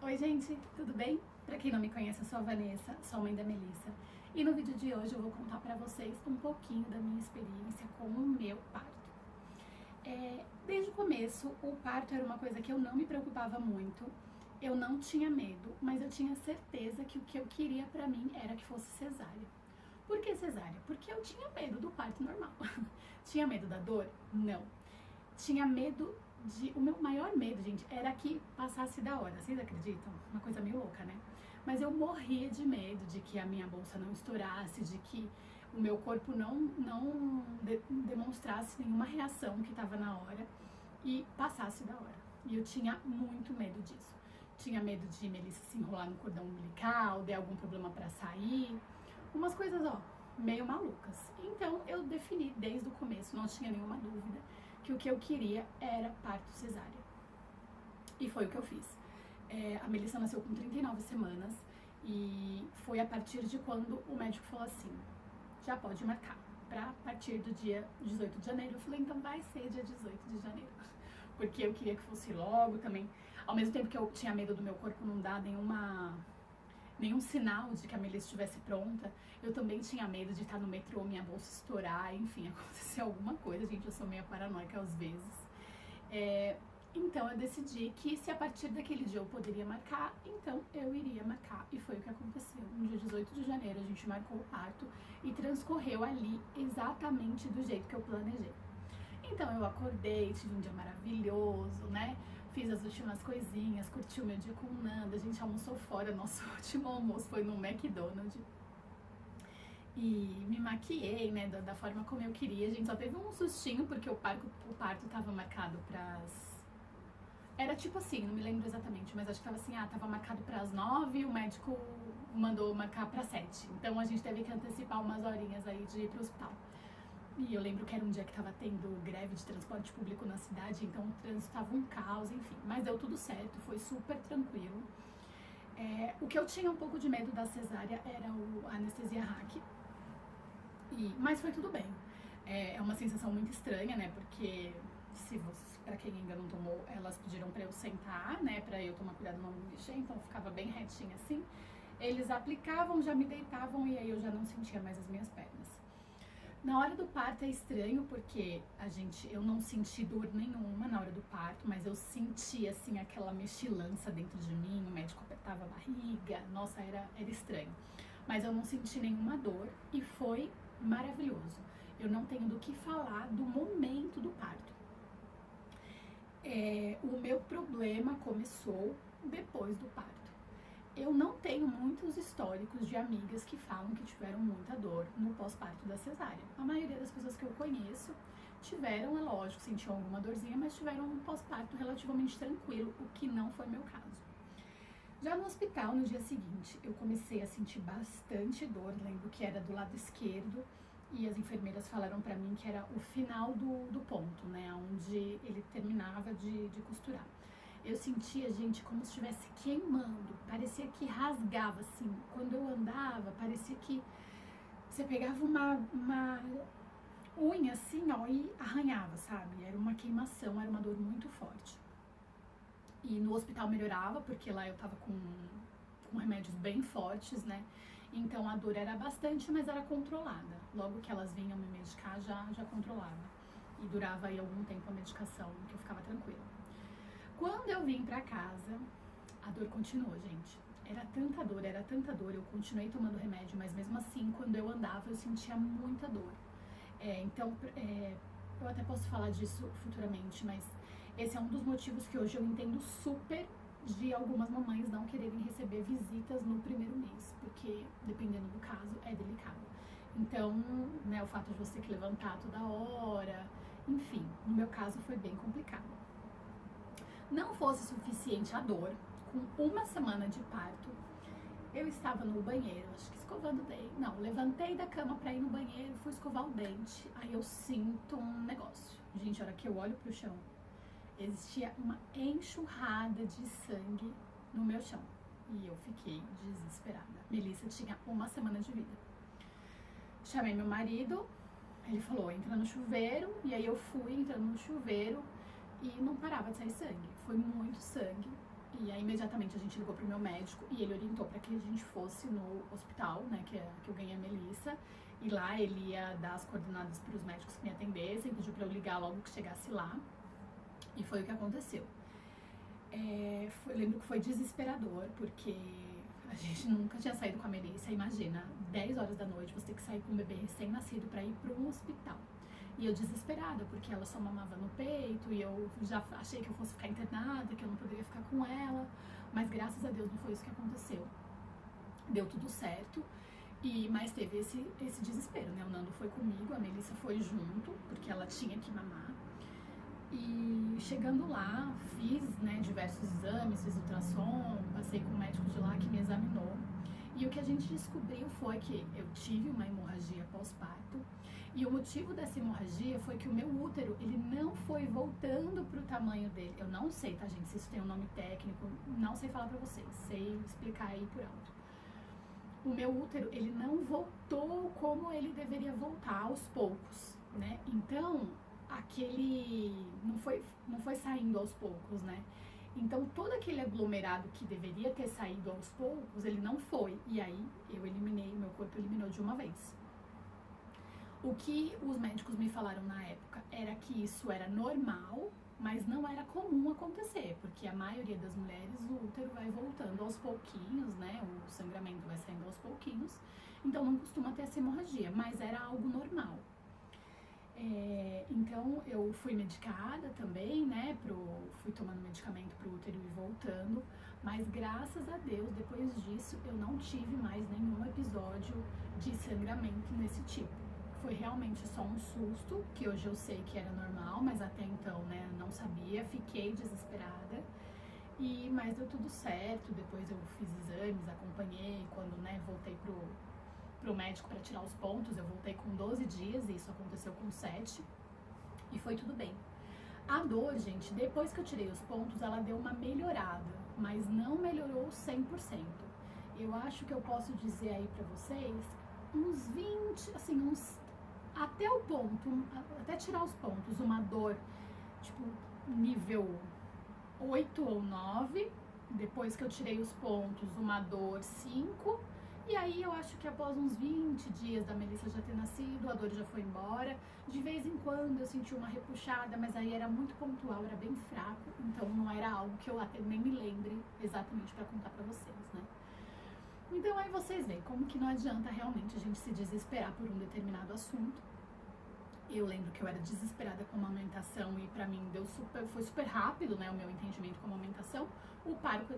Oi gente, tudo bem? Pra quem não me conhece, eu sou a Vanessa, sou a mãe da Melissa. E no vídeo de hoje eu vou contar pra vocês um pouquinho da minha experiência com o meu parto. Desde o começo, o parto era uma coisa que eu não me preocupava muito, eu não tinha medo, mas eu tinha certeza que o que eu queria pra mim era que fosse cesárea. Por que cesárea? Porque eu tinha medo do parto normal. Tinha medo da dor? Não. Tinha medo o meu maior medo, gente, era que passasse da hora. Vocês acreditam? Uma coisa meio louca, né? Mas eu morria de medo de que a minha bolsa não estourasse, de que o meu corpo não demonstrasse nenhuma reação que estava na hora e passasse da hora. E eu tinha muito medo disso. Tinha medo de Melissa se enrolar no cordão umbilical, de algum problema para sair, umas coisas, ó, meio malucas. Então eu defini desde o começo, não tinha nenhuma dúvida, que o que eu queria era parto cesárea. E foi o que eu fiz. A Melissa nasceu com 39 semanas e foi a partir de quando o médico falou assim, já pode marcar pra partir do dia 18 de janeiro. Eu falei, então vai ser dia 18 de janeiro. Porque eu queria que fosse logo também. Ao mesmo tempo que eu tinha medo do meu corpo não dar nenhum sinal de que a Melissa estivesse pronta, eu também tinha medo de estar no metrô, minha bolsa estourar, enfim, acontecer alguma coisa, gente, eu sou meio paranoica às vezes. Então eu decidi que se a partir daquele dia eu poderia marcar, então eu iria marcar, e foi o que aconteceu. No dia 18 de janeiro a gente marcou o parto e transcorreu ali exatamente do jeito que eu planejei. Então eu acordei, tive um dia maravilhoso, né? Fiz as últimas coisinhas, curti o meu dia com o Nando, a gente almoçou fora, nosso último almoço foi no McDonald's. E me maquiei, né, da forma como eu queria. A gente só teve um sustinho, porque o parto tava marcado pras... Era tipo assim, não me lembro exatamente, mas acho que tava assim, tava marcado pras 9 e o médico mandou marcar pras 7. Então a gente teve que antecipar umas horinhas aí de ir pro hospital. E eu lembro que era um dia que tava tendo greve de transporte público na cidade, então o trânsito tava um caos, enfim. Mas deu tudo certo, foi super tranquilo. O que eu tinha um pouco de medo da cesárea era a anestesia hack, mas foi tudo bem. É uma sensação muito estranha, né, porque pra quem ainda não tomou, elas pediram pra eu sentar, né, pra eu tomar cuidado não me mexer, então eu ficava bem retinha assim. Eles aplicavam, já me deitavam e aí eu já não sentia mais as minhas pernas. Na hora do parto é estranho porque eu não senti dor nenhuma na hora do parto, mas eu senti assim aquela mexilança dentro de mim, o médico apertava a barriga, nossa, era estranho. Mas eu não senti nenhuma dor e foi maravilhoso. Eu não tenho do que falar do momento do parto. O meu problema começou depois do parto. Eu não tenho muitos históricos de amigas que falam que tiveram muita dor no pós-parto da cesárea. A maioria das pessoas que eu conheço tiveram, é lógico, sentiam alguma dorzinha, mas tiveram um pós-parto relativamente tranquilo, o que não foi meu caso. Já no hospital, no dia seguinte, eu comecei a sentir bastante dor, lembro que era do lado esquerdo, e as enfermeiras falaram pra mim que era o final do ponto, né, onde ele terminava de costurar. Eu sentia, gente, como se estivesse queimando, parecia que rasgava, assim. Quando eu andava, parecia que você pegava uma unha, assim, ó, e arranhava, sabe? Era uma queimação, era uma dor muito forte. E no hospital melhorava, porque lá eu tava com remédios bem fortes, né? Então a dor era bastante, mas era controlada. Logo que elas vinham me medicar, já controlava. E durava aí algum tempo a medicação, que eu ficava tranquila. Quando eu vim pra casa, a dor continuou, gente. Era tanta dor, eu continuei tomando remédio, mas mesmo assim, quando eu andava, eu sentia muita dor. Então, eu até posso falar disso futuramente, mas esse é um dos motivos que hoje eu entendo super de algumas mamães não quererem receber visitas no primeiro mês, porque, dependendo do caso, é delicado. Então, né, o fato de você ter que levantar toda hora, enfim, no meu caso foi bem complicado. Não fosse suficiente a dor, com uma semana de parto, eu estava no banheiro, acho que escovando o dente. Não, levantei da cama pra ir no banheiro, fui escovar o dente, aí eu sinto um negócio. Gente, a hora que eu olho pro chão, existia uma enxurrada de sangue no meu chão. E eu fiquei desesperada. Melissa tinha uma semana de vida. Chamei meu marido, ele falou, entra no chuveiro, e aí eu fui entrando no chuveiro, e não parava de sair sangue, foi muito sangue. E aí imediatamente a gente ligou pro meu médico e ele orientou para que a gente fosse no hospital, né, que eu ganhei a Melissa. E lá ele ia dar as coordenadas para os médicos que me atendessem, pediu para eu ligar logo que chegasse lá. E foi o que aconteceu. Eu lembro que foi desesperador, porque a gente nunca tinha saído com a Melissa. Imagina, 10 horas da noite você ter que sair com um bebê recém-nascido para ir para um hospital. E eu desesperada, porque ela só mamava no peito e eu já achei que eu fosse ficar internada, que eu não poderia ficar com ela. Mas graças a Deus não foi isso que aconteceu. Deu tudo certo. Mas teve esse desespero, né? O Nando foi comigo, a Melissa foi junto, porque ela tinha que mamar. E chegando lá, fiz, né, diversos exames, fiz ultrassom, passei com um médico de lá que me examinou. E o que a gente descobriu foi que eu tive uma hemorragia pós-parto. E o motivo dessa hemorragia foi que o meu útero, ele não foi voltando pro tamanho dele. Eu não sei, tá, gente, se isso tem um nome técnico, não sei falar pra vocês, sei explicar aí por alto. O meu útero, ele não voltou como ele deveria voltar aos poucos, né? Então, não foi saindo aos poucos, né? Então, todo aquele aglomerado que deveria ter saído aos poucos, ele não foi. E aí, meu corpo eliminou de uma vez. O que os médicos me falaram na época era que isso era normal, mas não era comum acontecer, porque a maioria das mulheres, o útero vai voltando aos pouquinhos, né? O sangramento vai saindo aos pouquinhos, então não costuma ter essa hemorragia, mas era algo normal. Então eu fui medicada também, né? Fui tomando medicamento pro útero e voltando, mas graças a Deus, depois disso, eu não tive mais nenhum episódio de sangramento nesse tipo. Foi realmente só um susto, que hoje eu sei que era normal, mas até então, né, não sabia, fiquei desesperada. Mas deu tudo certo, depois eu fiz exames, acompanhei, quando, né, voltei pro médico para tirar os pontos, eu voltei com 12 dias e isso aconteceu com 7 e foi tudo bem. A dor, gente, depois que eu tirei os pontos, ela deu uma melhorada, mas não melhorou 100%. Eu acho que eu posso dizer aí pra vocês uns 20, assim, até o ponto, até tirar os pontos, uma dor, tipo, nível 8 ou 9, depois que eu tirei os pontos, uma dor 5, e aí eu acho que após uns 20 dias da Melissa já ter nascido, a dor já foi embora. De vez em quando eu senti uma repuxada, mas aí era muito pontual, era bem fraco, então não era algo que eu até nem me lembre exatamente para contar para vocês, né? Então aí vocês veem como que não adianta realmente a gente se desesperar por um determinado assunto. Eu lembro que eu era desesperada com a amamentação e pra mim foi super rápido, né, o meu entendimento com a amamentação. O parto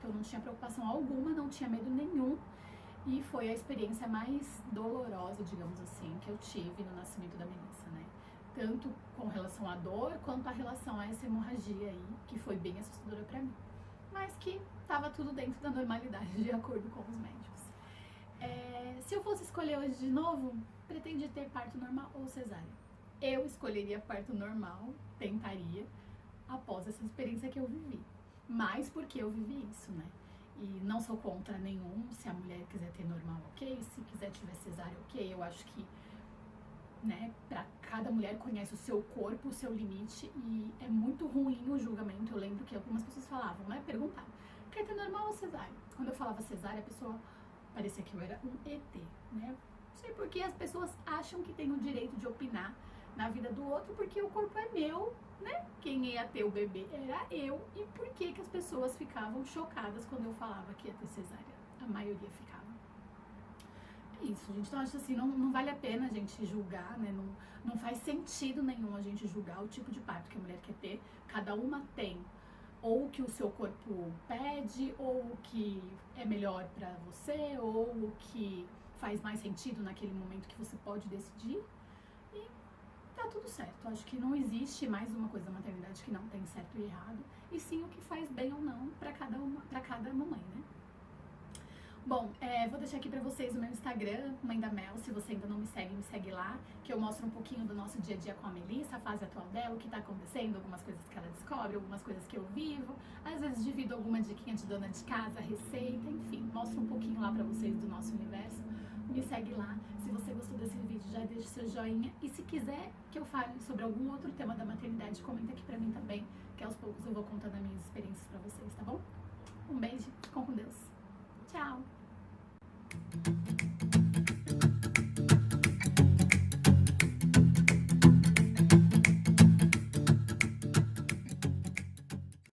eu não tinha preocupação alguma, não tinha medo nenhum. E foi a experiência mais dolorosa, digamos assim, que eu tive no nascimento da Melissa, né? Tanto com relação à dor, quanto a relação a essa hemorragia aí, que foi bem assustadora pra mim. Mas que tava tudo dentro da normalidade, de acordo com os médicos. Se eu fosse escolher hoje de novo, pretende ter parto normal ou cesárea? Eu escolheria parto normal, tentaria, após essa experiência que eu vivi. Mas porque eu vivi isso, né? E não sou contra nenhum, se a mulher quiser ter normal, ok, se quiser tiver cesárea, ok. Eu acho que, né, pra cada mulher conhece o seu corpo, o seu limite, e é muito ruim o julgamento. Eu lembro que algumas pessoas falavam, né, perguntavam, quer ter normal ou cesárea? Quando eu falava cesárea, a pessoa parecia que eu era um ET, né? Não sei porque as pessoas acham que tem o direito de opinar na vida do outro, porque o corpo é meu, né? Quem ia ter o bebê era eu. E por que as pessoas ficavam chocadas quando eu falava que ia ter cesárea? A maioria ficava. É isso, gente. Então, acho assim, não vale a pena a gente julgar, né? Não faz sentido nenhum a gente julgar o tipo de parto que a mulher quer ter. Cada uma tem ou o que o seu corpo pede, ou o que é melhor pra você, ou o que faz mais sentido naquele momento que você pode decidir. E tá tudo certo. Acho que não existe mais uma coisa da maternidade que não tem certo e errado, e sim o que faz bem ou não pra cada mamãe, né? Bom, vou deixar aqui pra vocês o meu Instagram, Mãe da Mel. Se você ainda não me segue lá, que eu mostro um pouquinho do nosso dia a dia com a Melissa, a fase atual dela, o que tá acontecendo, algumas coisas que ela descobre, algumas coisas que eu vivo. Às vezes divido alguma diquinha de dona de casa, receita, enfim, mostro um pouquinho lá pra vocês do nosso universo, me segue lá. Se você gostou desse vídeo, já deixa seu joinha. E se quiser que eu fale sobre algum outro tema da maternidade, comenta aqui pra mim também, que aos poucos eu vou contando as minhas experiências pra vocês, tá bom? Um beijo, fiquem com Deus. Tchau!